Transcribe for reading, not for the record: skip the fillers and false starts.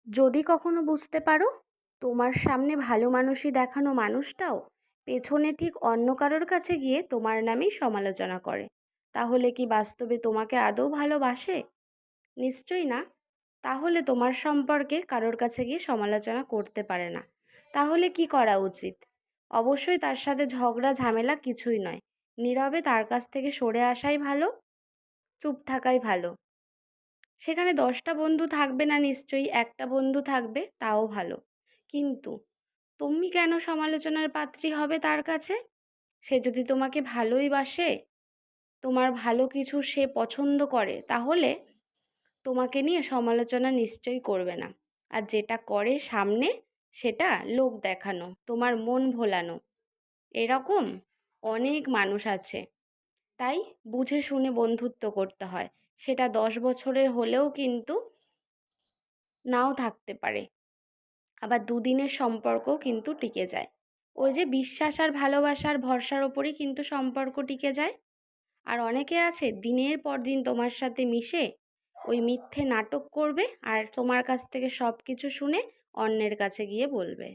যদি কখনো বুঝতে পারো তোমার সামনে ভালো মানুষই দেখানো মানুষটাও পেছনে ঠিক অন্য কারোর কাছে গিয়ে তোমার নামেই সমালোচনা করে, তাহলে কি বাস্তবে তোমাকে আদৌ ভালোবাসে? নিশ্চয়ই না। তাহলে তোমার সম্পর্কে কারোর কাছে গিয়ে সমালোচনা করতে পারে না। তাহলে কি করা উচিত? অবশ্যই তার সাথে ঝগড়া ঝামেলা কিছুই নয়, নীরবে তার কাছ থেকে সরে আসাই ভালো, চুপ থাকাই ভালো। সেখানে 10টা বন্ধু থাকবে না, নিশ্চয়ই একটা বন্ধু থাকবে, তাও ভালো। কিন্তু তুমি কেন সমালোচনার পাত্রী হবে তার কাছে? সে যদি তোমাকে ভালোই বাসে, তোমার ভালো কিছু সে পছন্দ করে, তাহলে তোমাকে নিয়ে সমালোচনা নিশ্চয়ই করবে না। আর যেটা করে সামনে, সেটা লোক দেখানো, তোমার মন ভোলানো। এরকম অনেক মানুষ আছে। তাই বুঝে শুনে বন্ধুত্ব করতে হয়। সেটা 10 বছরের হলেও কিন্তু নাও থাকতে পারে, আবার দুদিনের সম্পর্কও কিন্তু টিকে যায়। ওই যে বিশ্বাস আর ভালোবাসার ভরসার ওপরই কিন্তু সম্পর্ক টিকে যায়। আর অনেকে আছে দিনের পর দিন তোমার সাথে মিশে ওই মিথ্যে নাটক করবে, আর তোমার কাছ থেকে সব কিছু শুনে অন্যের কাছে গিয়ে বলবে।